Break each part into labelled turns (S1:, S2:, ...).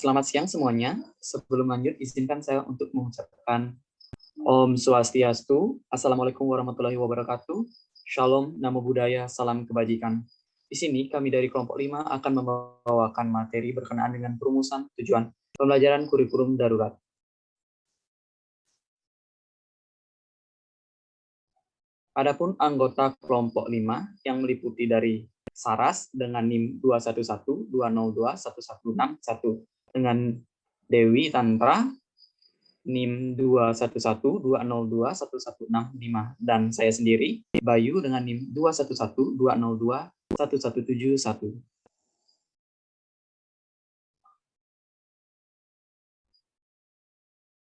S1: Selamat siang semuanya. Sebelum lanjut, izinkan saya untuk mengucapkan Om Swastiastu, Assalamualaikum warahmatullahi wabarakatuh, Shalom, Namo Buddhaya, Salam Kebajikan. Di sini kami dari kelompok 5 akan membawakan materi berkenaan dengan perumusan tujuan pembelajaran kurikulum darurat. Adapun anggota kelompok 5 yang meliputi dari Saras dengan NIM 211, 202, 1161 dengan Dewi Tantra NIM 211, 202, 1165, dan saya sendiri, Bayu, dengan NIM 211, 202, 1171.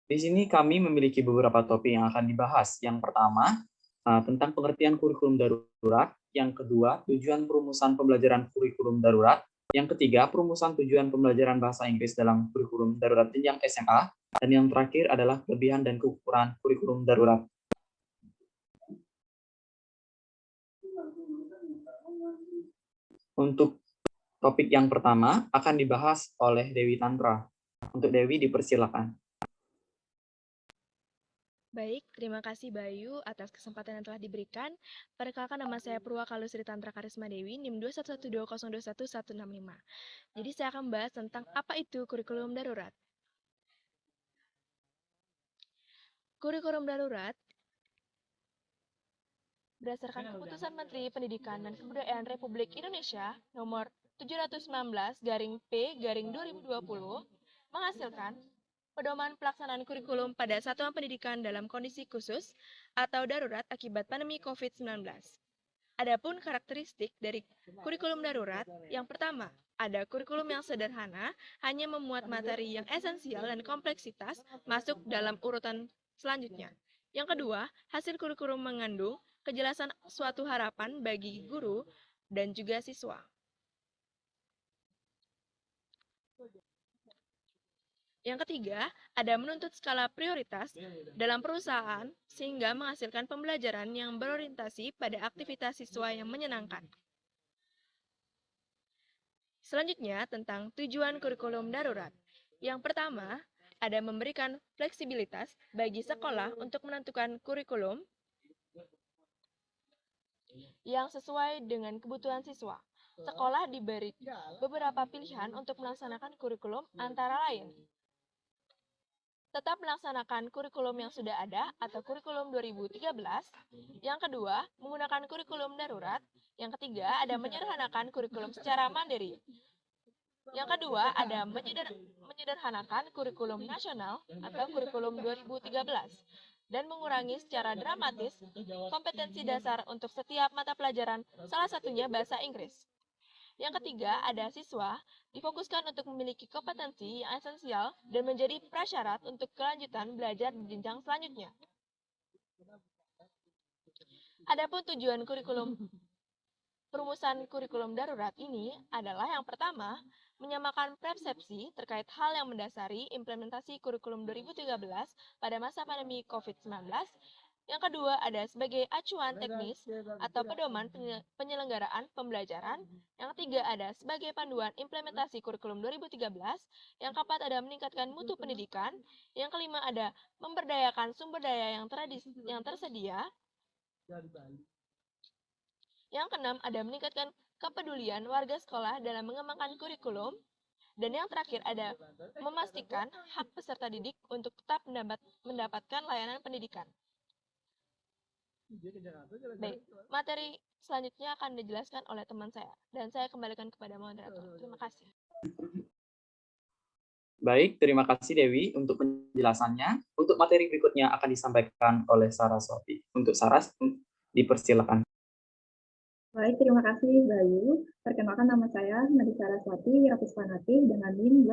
S1: Di sini kami memiliki beberapa topik yang akan dibahas. Yang pertama, tentang pengertian kurikulum darurat. Yang kedua, tujuan perumusan pembelajaran kurikulum darurat. Yang ketiga, perumusan tujuan pembelajaran bahasa Inggris dalam kurikulum darurat jenjang SMA. Dan yang terakhir adalah kelebihan dan kekurangan kurikulum darurat. Untuk topik yang pertama akan dibahas oleh Dewi Tantra. Untuk Dewi, dipersilakan.
S2: Baik, terima kasih Bayu atas kesempatan yang telah diberikan. Perkenalkan, nama saya Purwakalu Sri Tantra Karisma Dewi, NIM 21120211165. Jadi saya akan membahas tentang apa itu kurikulum darurat. Kurikulum darurat berdasarkan keputusan Menteri Pendidikan dan Kebudayaan Republik Indonesia nomor 719-P-2020 menghasilkan pedoman pelaksanaan kurikulum pada satuan pendidikan dalam kondisi khusus atau darurat akibat pandemi COVID-19. Adapun karakteristik dari kurikulum darurat, yang pertama, ada kurikulum yang sederhana, hanya memuat materi yang esensial dan kompleksitas masuk dalam urutan selanjutnya. Yang kedua, hasil kurikulum mengandung kejelasan suatu harapan bagi guru dan juga siswa. Yang ketiga, ada menuntut skala prioritas dalam perusahaan sehingga menghasilkan pembelajaran yang berorientasi pada aktivitas siswa yang menyenangkan. Selanjutnya, tentang tujuan kurikulum darurat. Yang pertama, ada memberikan fleksibilitas bagi sekolah untuk menentukan kurikulum yang sesuai dengan kebutuhan siswa. Sekolah diberi beberapa pilihan untuk melaksanakan kurikulum, antara lain tetap melaksanakan kurikulum yang sudah ada atau kurikulum 2013. Yang kedua, menggunakan kurikulum darurat. Yang ketiga, ada menyederhanakan kurikulum secara mandiri. Yang kedua, ada menyederhanakan kurikulum nasional atau kurikulum 2013 dan mengurangi secara dramatis kompetensi dasar untuk setiap mata pelajaran, salah satunya bahasa Inggris. Yang ketiga, ada siswa difokuskan untuk memiliki kompetensi yang esensial dan menjadi prasyarat untuk kelanjutan belajar di jenjang selanjutnya. Adapun tujuan kurikulum perumusan kurikulum darurat ini adalah yang pertama, menyamakan persepsi terkait hal yang mendasari implementasi kurikulum 2013 pada masa pandemi COVID-19. Yang kedua, ada sebagai acuan teknis atau pedoman penyelenggaraan pembelajaran. Yang ketiga, ada sebagai panduan implementasi kurikulum 2013. Yang keempat, ada meningkatkan mutu pendidikan. Yang kelima, ada memberdayakan sumber daya yang tersedia. Yang keenam, ada meningkatkan kepedulian warga sekolah dalam mengembangkan kurikulum. Dan yang terakhir, ada memastikan hak peserta didik untuk tetap mendapatkan layanan pendidikan. Baik, materi selanjutnya akan dijelaskan oleh teman saya, dan saya kembalikan kepada moderator. Terima kasih.
S1: Baik, terima kasih Dewi untuk penjelasannya. Untuk materi berikutnya akan disampaikan oleh Saraswati. Untuk Saras, dipersilakan.
S3: Baik, terima kasih Bayu. Perkenalkan, nama saya Nadi Saraswati Wirapuspanati dengan NIM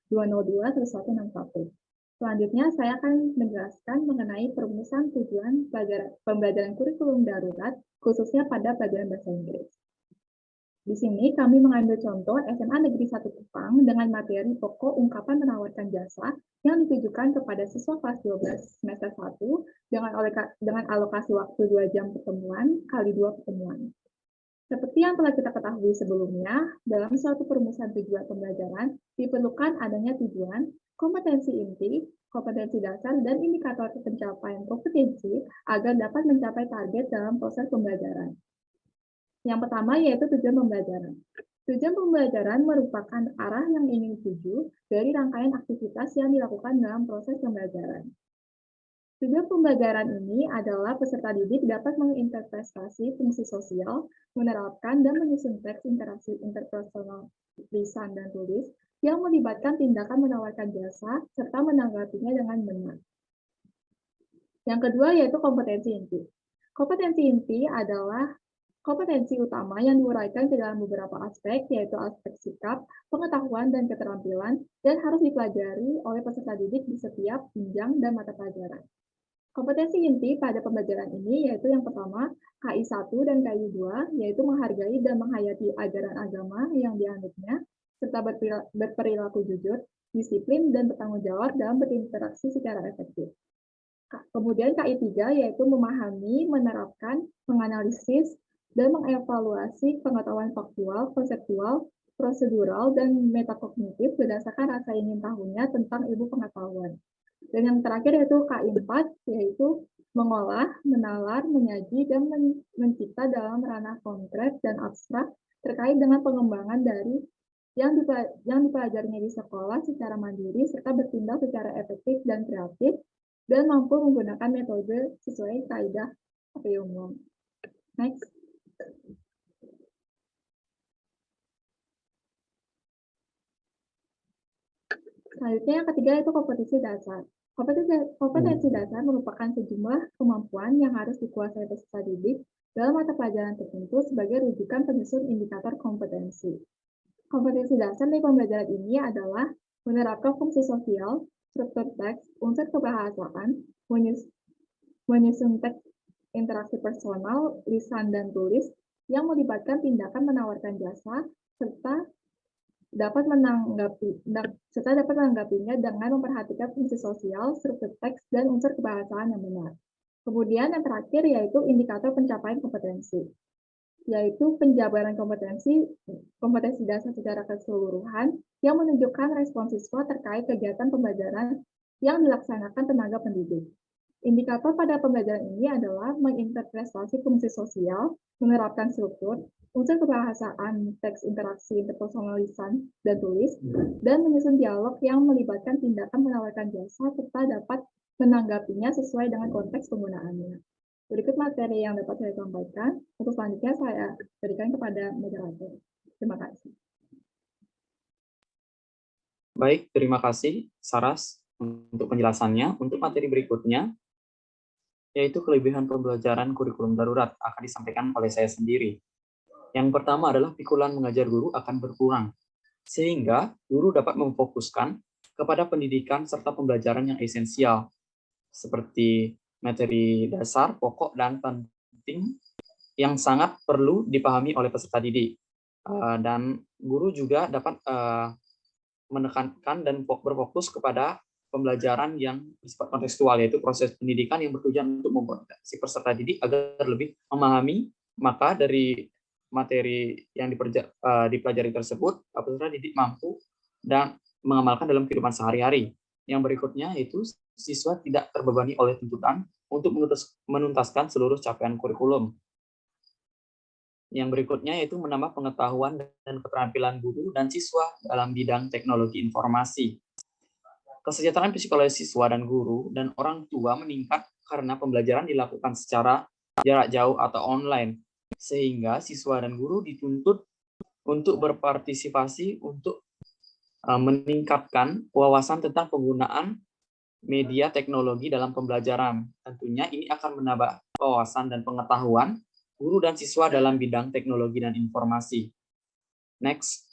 S3: 211-202-1161. Selanjutnya, saya akan menjelaskan mengenai perumusan tujuan pembelajaran kurikulum darurat, khususnya pada pelajaran bahasa Inggris. Di sini kami mengambil contoh SMA Negeri 1 Kupang dengan materi pokok ungkapan menawarkan jasa yang ditujukan kepada siswa kelas 12 semester 1 dengan alokasi waktu 2 jam pertemuan kali 2 pertemuan. Seperti yang telah kita ketahui sebelumnya, dalam suatu perumusan tujuan pembelajaran diperlukan adanya tujuan, kompetensi inti, kompetensi dasar, dan indikator pencapaian kompetensi agar dapat mencapai target dalam proses pembelajaran. Yang pertama yaitu tujuan pembelajaran. Tujuan pembelajaran merupakan arah yang ingin dituju dari rangkaian aktivitas yang dilakukan dalam proses pembelajaran. Tujuan pembelajaran ini adalah peserta didik dapat menginterpretasi fungsi sosial, menerapkan dan menyusun teks interaksi interpersonal lisan dan tulis yang melibatkan tindakan menawarkan jasa serta menanggapinya dengan benar. Yang kedua yaitu kompetensi inti. Kompetensi inti adalah kompetensi utama yang diuraikan ke dalam beberapa aspek, yaitu aspek sikap, pengetahuan, dan keterampilan, dan harus dipelajari oleh peserta didik di setiap jenjang dan mata pelajaran. Kompetensi inti pada pembelajaran ini yaitu yang pertama, KI 1 dan KI 2, yaitu menghargai dan menghayati ajaran agama yang dianutnya, serta berperilaku jujur, disiplin, dan bertanggung jawab dalam berinteraksi secara efektif. Kemudian KI 3 yaitu memahami, menerapkan, menganalisis, dan mengevaluasi pengetahuan faktual, konseptual, prosedural, dan metakognitif berdasarkan rasa ingin tahunya tentang ilmu pengetahuan. Dan yang terakhir yaitu KI 4, yaitu mengolah, menalar, menyaji, dan mencipta dalam ranah konkret dan abstrak terkait dengan pengembangan dari yang dipelajarinya di sekolah secara mandiri serta bertindak secara efektif dan kreatif dan mampu menggunakan metode sesuai kaidah API umum. Next. Selanjutnya yang ketiga itu kompetensi dasar. Kompetensi dasar merupakan sejumlah kemampuan yang harus dikuasai peserta didik dalam mata pelajaran tertentu sebagai rujukan penyusun indikator kompetensi. Kompetensi dasar dari pembelajaran ini adalah menerapkan fungsi sosial, struktur teks, unsur kebahasaan, menyusun teks interaksi personal, lisan, dan tulis yang melibatkan tindakan menawarkan jasa serta dapat menanggapinya dengan memperhatikan fungsi sosial, struktur teks, dan unsur kebahasaan yang benar. Kemudian yang terakhir yaitu indikator pencapaian kompetensi, yaitu penjabaran kompetensi dasar secara keseluruhan yang menunjukkan respon siswa terkait kegiatan pembelajaran yang dilaksanakan tenaga pendidik. Indikator pada pembelajaran ini adalah menginterpretasi fungsi sosial, menerapkan struktur, unsur kebahasaan, teks interaksi interpersonal lisan dan tulis, dan menyusun dialog yang melibatkan tindakan menawarkan jasa serta dapat menanggapinya sesuai dengan konteks penggunaannya. Berikut materi yang dapat saya sampaikan. Untuk selanjutnya saya berikan kepada moderator. Terima kasih.
S1: Baik, terima kasih Saras untuk penjelasannya. Untuk materi berikutnya, yaitu kelebihan pembelajaran kurikulum darurat akan disampaikan oleh saya sendiri. Yang pertama adalah pikulan mengajar guru akan berkurang, sehingga guru dapat memfokuskan kepada pendidikan serta pembelajaran yang esensial, seperti materi dasar, pokok, dan penting yang sangat perlu dipahami oleh peserta didik. Dan guru juga dapat menekankan dan berfokus kepada pembelajaran yang bersifat kontekstual, yaitu proses pendidikan yang bertujuan untuk membuat si peserta didik agar lebih memahami. Maka dari materi yang dipelajari tersebut, peserta didik mampu dan mengamalkan dalam kehidupan sehari-hari. Yang berikutnya yaitu siswa tidak terbebani oleh tuntutan untuk menuntaskan seluruh capaian kurikulum. Yang berikutnya yaitu menambah pengetahuan dan keterampilan guru dan siswa dalam bidang teknologi informasi. Kesejahteraan psikologis siswa dan guru dan orang tua meningkat karena pembelajaran dilakukan secara jarak jauh atau online, sehingga siswa dan guru dituntut untuk berpartisipasi untuk meningkatkan wawasan tentang penggunaan media teknologi dalam pembelajaran. Tentunya ini akan menambah wawasan dan pengetahuan guru dan siswa dalam bidang teknologi dan informasi. Next.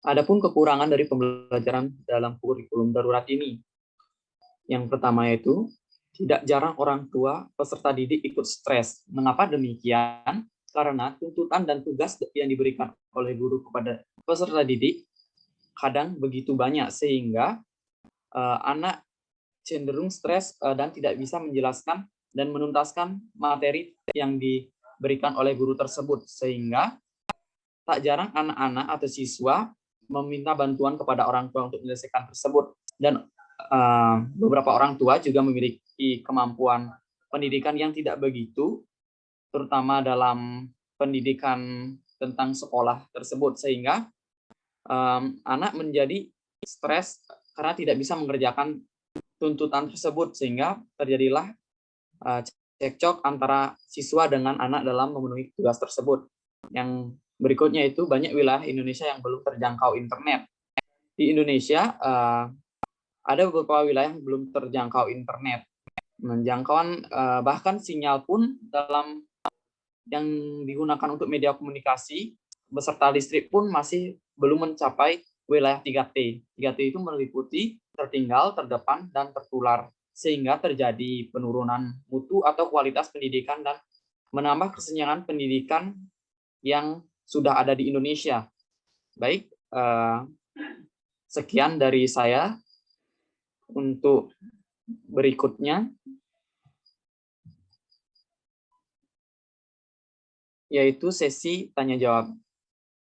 S1: Adapun kekurangan dari pembelajaran dalam kurikulum darurat ini. Yang pertama yaitu, tidak jarang orang tua peserta didik ikut stres. Mengapa demikian? Karena tuntutan dan tugas yang diberikan oleh guru kepada peserta didik kadang begitu banyak, sehingga anak cenderung stres dan tidak bisa menjelaskan dan menuntaskan materi yang diberikan oleh guru tersebut, sehingga tak jarang anak-anak atau siswa meminta bantuan kepada orang tua untuk menyelesaikan tersebut. Dan beberapa orang tua juga memiliki kemampuan pendidikan yang tidak begitu, terutama dalam pendidikan tentang sekolah tersebut, sehingga anak menjadi stres karena tidak bisa mengerjakan tuntutan tersebut, sehingga terjadilah cekcok antara siswa dengan anak dalam memenuhi tugas tersebut. Yang berikutnya itu banyak wilayah Indonesia yang belum terjangkau internet. Di Indonesia ada beberapa wilayah yang belum terjangkau internet. Menjangkauan bahkan sinyal pun dalam yang digunakan untuk media komunikasi beserta listrik pun masih belum mencapai wilayah 3T. 3T itu meliputi tertinggal, terdepan, dan tertular, sehingga terjadi penurunan mutu atau kualitas pendidikan dan menambah kesenjangan pendidikan yang sudah ada di Indonesia. Baik, sekian dari saya. Untuk berikutnya, yaitu sesi tanya jawab.